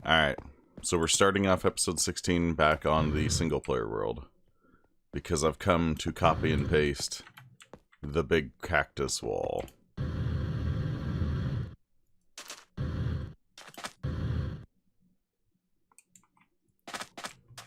Alright, so we're starting off episode 16 back on the single player world. Because I've come to copy and paste the big cactus wall.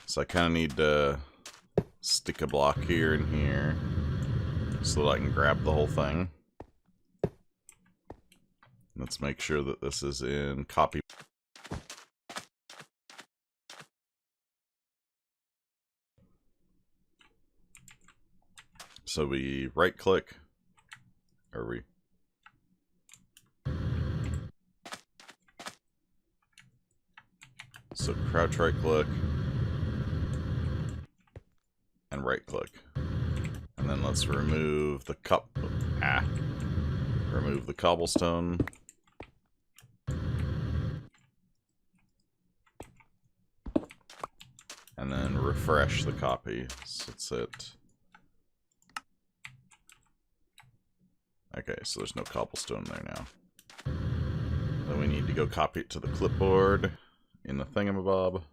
So I kind of need to stick a block here and here so that I can grab the whole thing. Let's make sure that this is in copy. So we right click, so crouch right click, and right click. And then let's remove the remove the cobblestone. And then refresh the copy. So it's it. Okay, so there's no cobblestone there now. Then we need to go copy it to the clipboard in the thingamabob.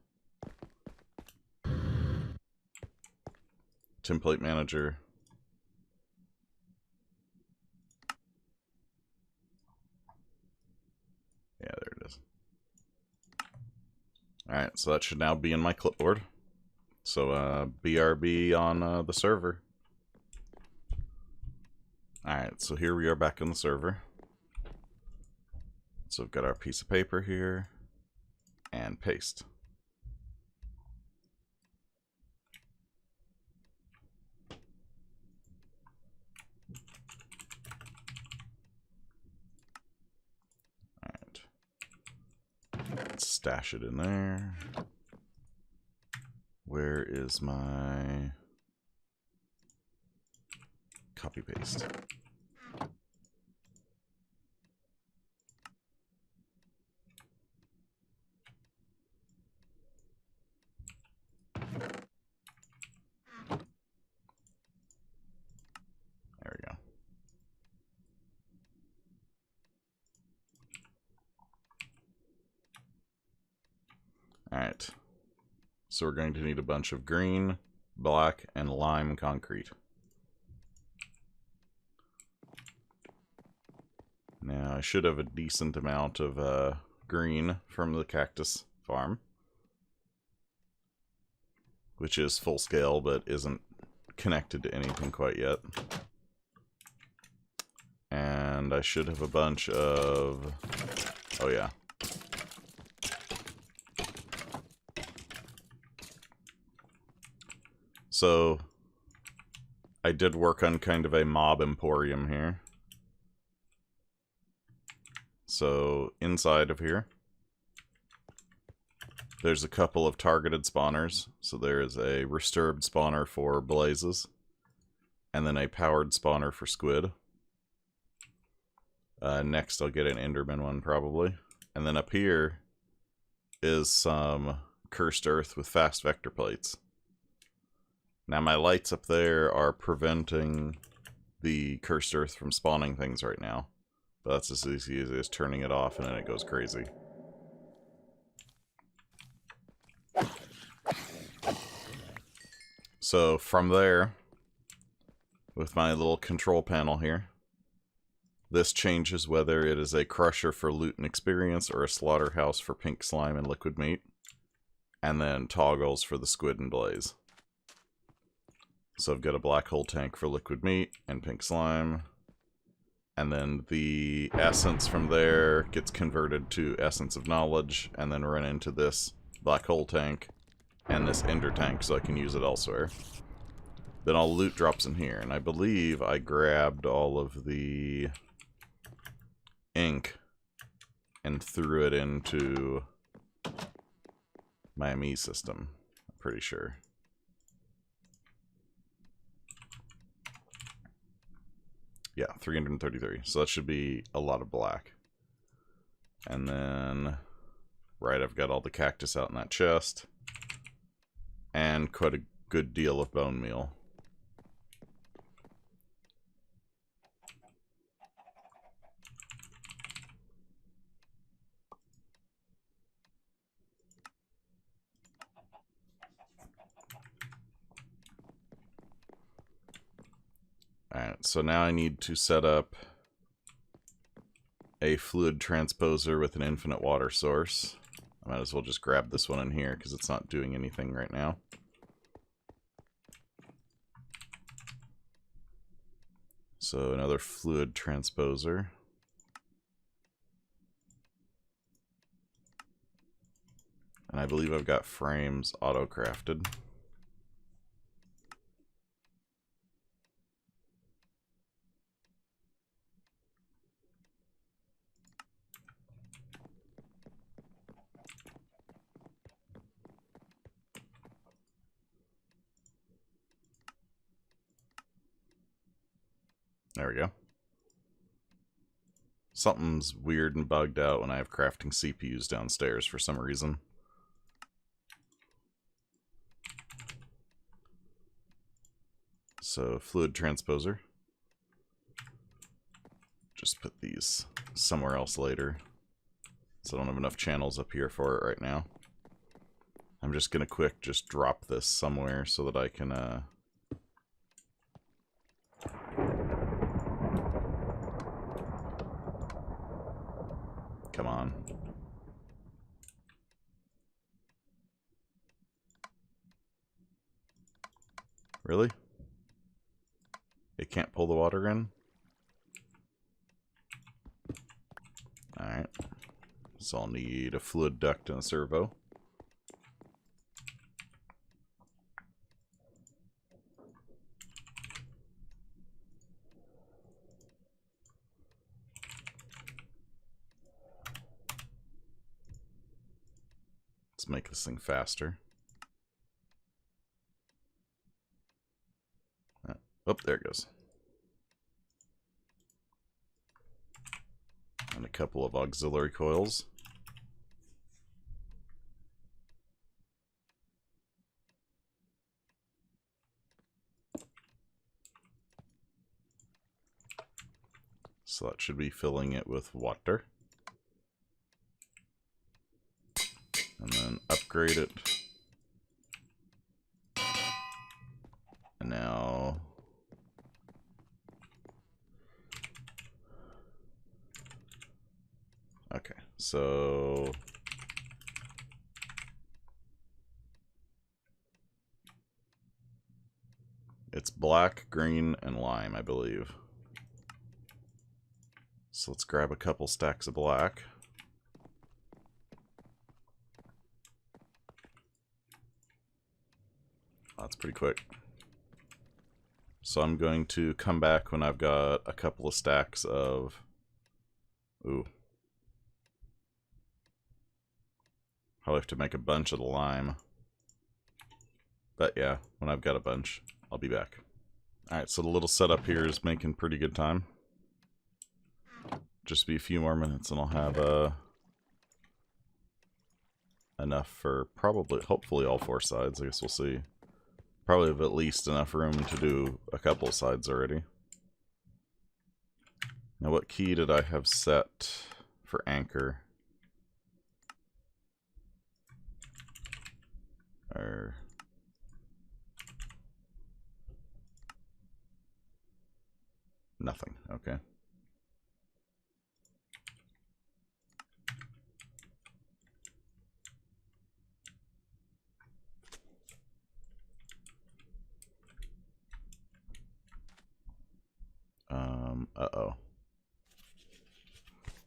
Template manager. Yeah, there it is. Alright, so that should now be in my clipboard. So, BRB on the server. Alright, so here we are back in the server. So we've got our piece of paper here, and paste. Alright. Let's stash it in there. Where is my copy paste? There we go. Alright. So we're going to need a bunch of green, black, and lime concrete. Now I should have a decent amount of green from the cactus farm. Which is full scale, but isn't connected to anything quite yet. And I should have a bunch of... oh yeah. So, I did work on kind of a mob emporium here. So, inside of here, there's a couple of targeted spawners. So there is a disturbed spawner for blazes, and then a powered spawner for squid. Next I'll get an enderman one probably. And then up here is some cursed earth with fast vector plates. Now my lights up there are preventing the cursed earth from spawning things right now. But that's as easy as turning it off and then it goes crazy. So from there, with my little control panel here, this changes whether it is a crusher for loot and experience or a slaughterhouse for pink slime and liquid meat. And then toggles for the squid and blaze. So I've got a black hole tank for liquid meat and pink slime. And then the essence from there gets converted to essence of knowledge and then run into this black hole tank and this ender tank so I can use it elsewhere. Then all loot drops in here, and I believe I grabbed all of the ink and threw it into my ME system, I'm pretty sure. Yeah, 333. So that should be a lot of black. And then, right, I've got all the cactus out in that chest. And quite a good deal of bone meal. so now I need to set up a fluid transposer with an infinite water source. I might as well just grab this one in here because it's not doing anything right now. So another fluid transposer. And I believe I've got frames auto-crafted. There we go. Something's weird and bugged out when I have crafting CPUs downstairs for some reason. So, fluid transposer. Just put these somewhere else later. So I don't have enough channels up here for it right now. I'm just gonna just drop this somewhere so that I can come on. Really? It can't pull the water in? Alright. So I'll need a fluid duct and a servo. Let's make this thing faster. Oh, there it goes. And a couple of auxiliary coils. So that should be filling it with water. And then upgrade it. And now okay, so it's black, green, and lime, I believe. So let's grab a couple stacks of black. That's pretty quick. So I'm going to come back when I've got a couple of stacks of... Ooh. Probably have to make a bunch of the lime. But yeah, when I've got a bunch, I'll be back. Alright, so the little setup here is making pretty good time. Just be a few more minutes and I'll have enough for probably, hopefully all 4 sides. I guess we'll see. Probably have at least enough room to do a couple of sides already. Now what key did I have set for anchor? Or... nothing, okay. Uh-oh.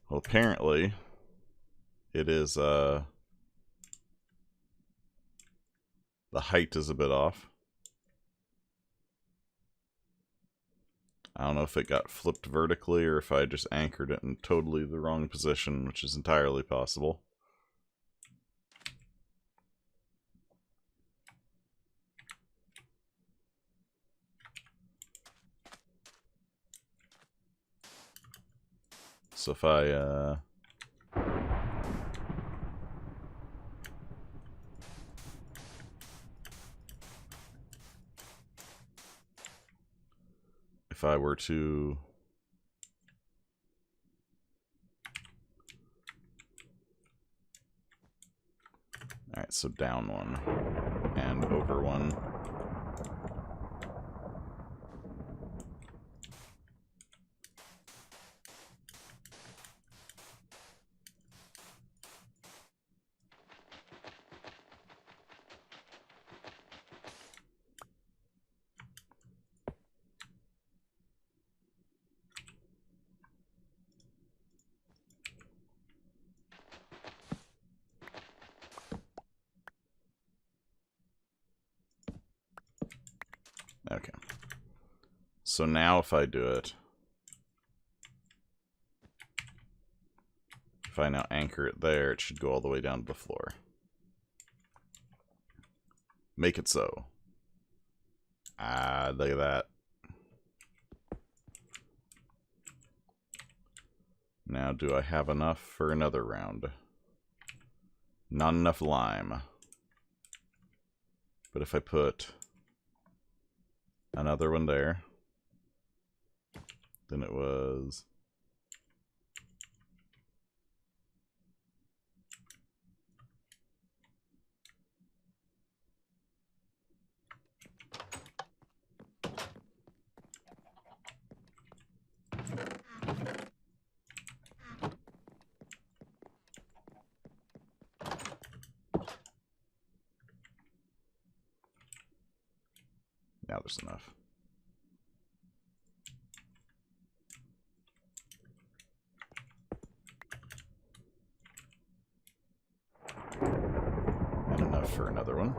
Well, apparently, it is, the height is a bit off. I don't know if it got flipped vertically or if I just anchored it in totally the wrong position, which is entirely possible. So if I were to alright, so down one and over one. Okay. So now if I do it, if I now anchor it there, it should go all the way down to the floor. Make it so. Ah, look at that. Now, do I have enough for another round? Not enough lime. But if I put another one there, then it was... Now there's enough. And enough for another one.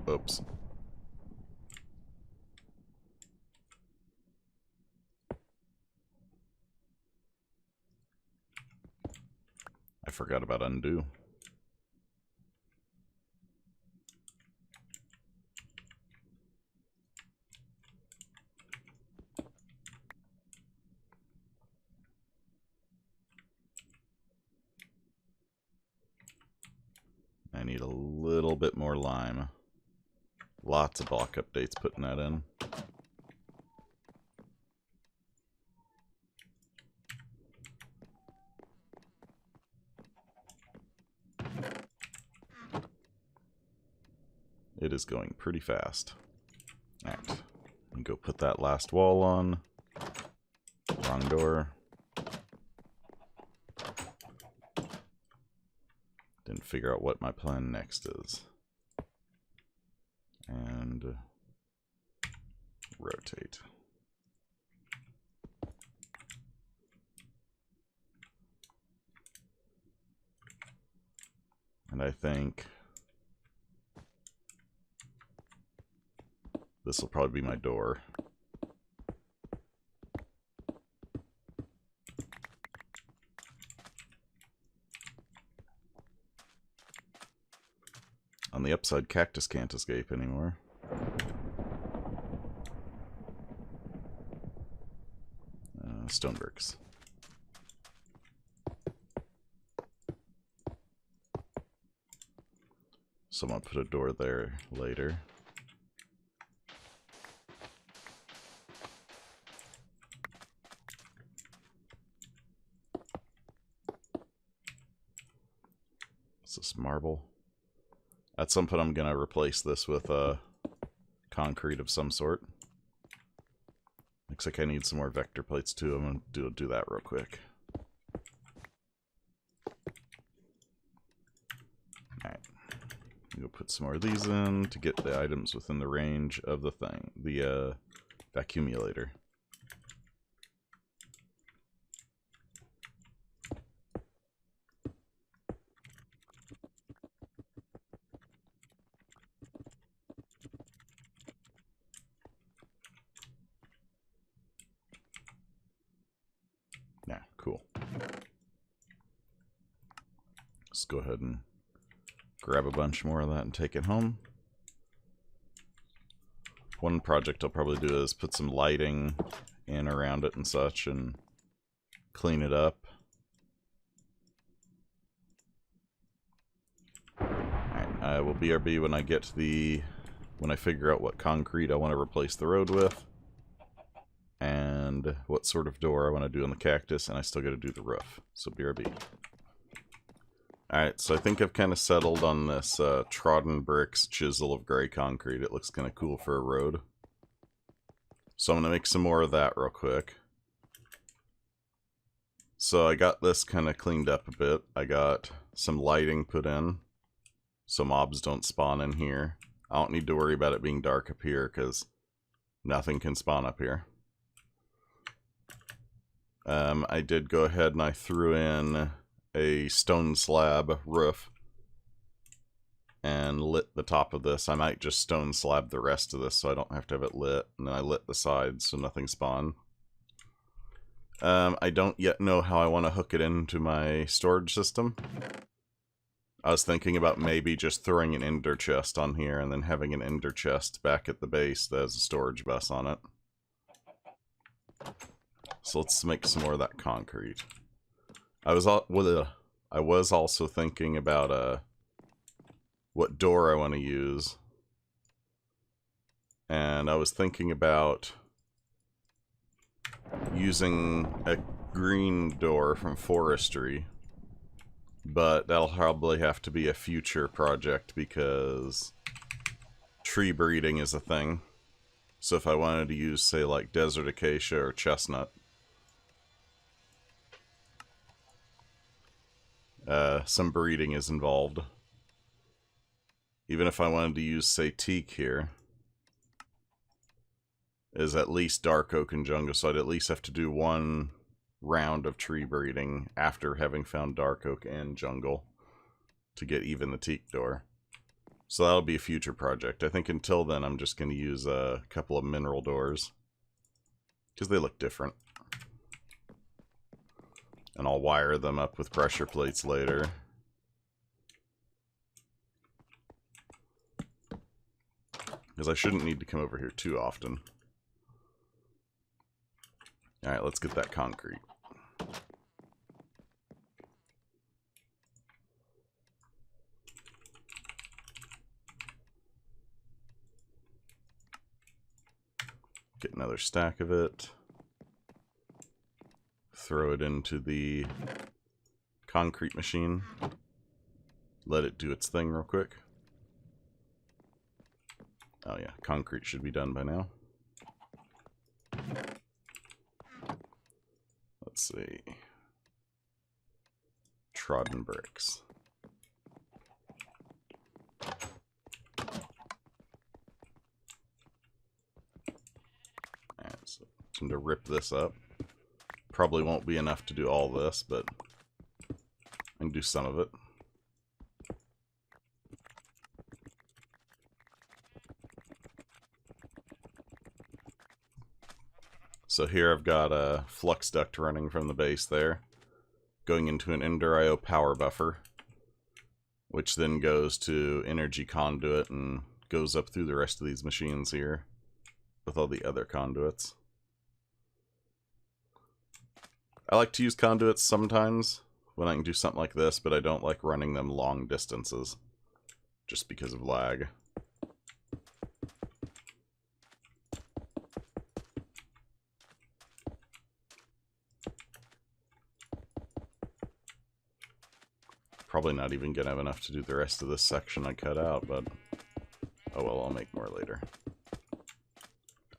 Oops. I forgot about undo. I need a little bit more lime. Lots of block updates putting that in. It is going pretty fast. Alright. Go put that last wall on. Wrong door. Didn't figure out what my plan next is. And rotate. And I think this will probably be my door. On the upside, Cactus can't escape anymore. Stone bricks. So I'm gonna put a door there later. What's this, marble? At some point I'm gonna replace this with concrete of some sort. Looks like I need some more vector plates too. I'm gonna do that real quick. Alright. Go put some more of these in to get the items within the range of the thing. The vacuumulator. Yeah, cool. Let's go ahead and grab a bunch more of that and take it home. One project I'll probably do is put some lighting in around it and such and clean it up. Alright, I will BRB when I get when I figure out what concrete I want to replace the road with. And what sort of door I want to do on the cactus, and I still got to do the roof. So BRB. Alright, so I think I've kind of settled on this trodden bricks chisel of gray concrete. It looks kind of cool for a road. So I'm going to make some more of that real quick. So I got this kind of cleaned up a bit. I got some lighting put in, so mobs don't spawn in here. I don't need to worry about it being dark up here, because nothing can spawn up here. I did go ahead and I threw in a stone slab roof and lit the top of this. I might just stone slab the rest of this so I don't have to have it lit. And then I lit the sides so nothing spawned. I don't yet know how I want to hook it into my storage system. I was thinking about maybe just throwing an ender chest on here and then having an ender chest back at the base that has a storage bus on it. So let's make some more of that concrete. I was also thinking about what door I want to use. And I was thinking about using a green door from forestry. But that'll probably have to be a future project because tree breeding is a thing. So if I wanted to use, say, like desert acacia or chestnut, some breeding is involved. Even if I wanted to use, say, teak here, is at least dark oak and jungle, so I'd at least have to do one round of tree breeding after having found dark oak and jungle to get even the teak door. So that'll be a future project. I think until then I'm just going to use a couple of mineral doors because they look different. And I'll wire them up with pressure plates later. Because I shouldn't need to come over here too often. Alright, let's get that concrete. Get another stack of it. Throw it into the concrete machine. Let it do its thing real quick. Oh yeah, concrete should be done by now. Let's see. Trodden bricks. Alright, so time to rip this up. Probably won't be enough to do all this, but I can do some of it. So here I've got a flux duct running from the base there, going into an Ender IO power buffer, which then goes to energy conduit and goes up through the rest of these machines here with all the other conduits. I like to use conduits sometimes when I can do something like this, but I don't like running them long distances just because of lag. Probably not even gonna have enough to do the rest of this section I cut out, but oh well, I'll make more later.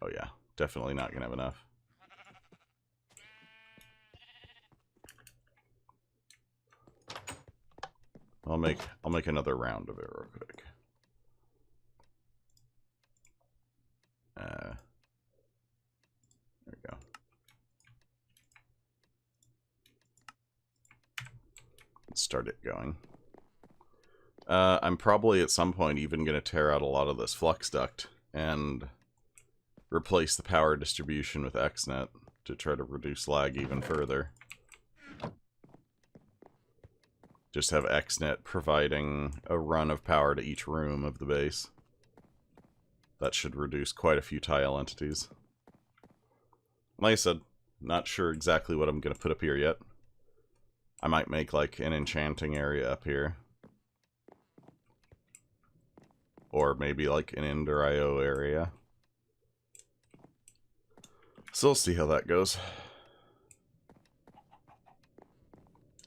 Oh yeah, definitely not gonna have enough. I'll make another round of it real quick. There we go. Let's start it going. I'm probably at some point even going to tear out a lot of this flux duct and replace the power distribution with XNet to try to reduce lag even further. Just have XNet providing a run of power to each room of the base. That should reduce quite a few tile entities. Like I said, not sure exactly what I'm going to put up here yet. I might make like an enchanting area up here. Or maybe like an Ender IO area. So we'll see how that goes.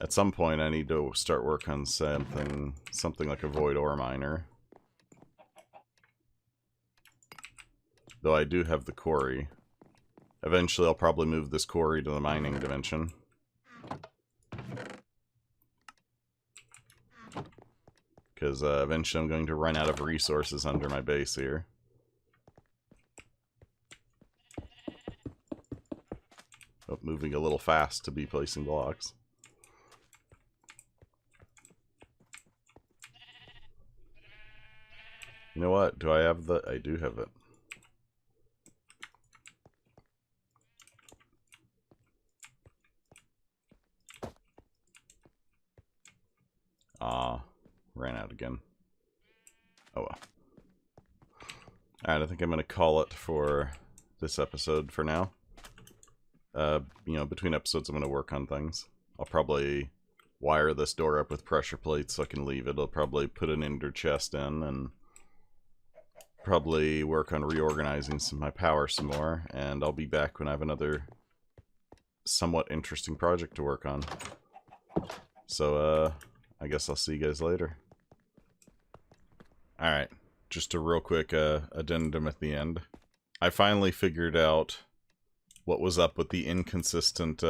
At some point I need to start work on something like a void ore miner. Though I do have the quarry. Eventually I'll probably move this quarry to the mining dimension. Because eventually I'm going to run out of resources under my base here. Oh, moving a little fast to be placing blocks. You know what? Do I have the... I do have it. Ran out again. Oh well. Alright, I think I'm going to call it for this episode for now. You know, between episodes I'm going to work on things. I'll probably wire this door up with pressure plates so I can leave it. I'll probably put an ender chest in and probably work on reorganizing my power some more. And I'll be back when I have another somewhat interesting project to work on. So, I guess I'll see you guys later. Alright, just a real quick addendum at the end. I finally figured out what was up with the inconsistent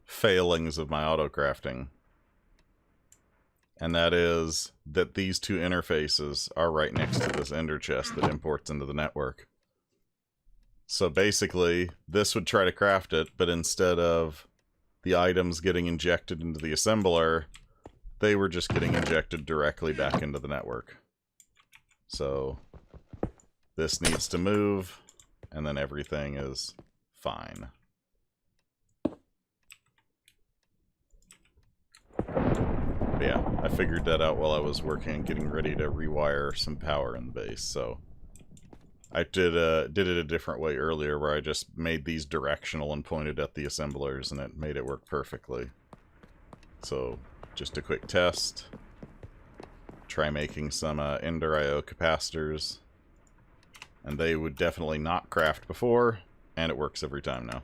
failings of my auto-crafting. And that is that these two interfaces are right next to this ender chest that imports into the network. So basically, this would try to craft it, but instead of the items getting injected into the assembler, they were just getting injected directly back into the network. So this needs to move, and then everything is fine. But yeah, I figured that out while I was working and getting ready to rewire some power in the base, so I did it a different way earlier where I just made these directional and pointed at the assemblers, and it made it work perfectly. So just a quick test. Try making some Ender IO capacitors, and they would definitely not craft before, and it works every time now.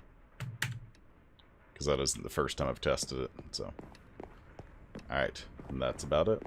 Because that isn't the first time I've tested it, so. Alright, and that's about it.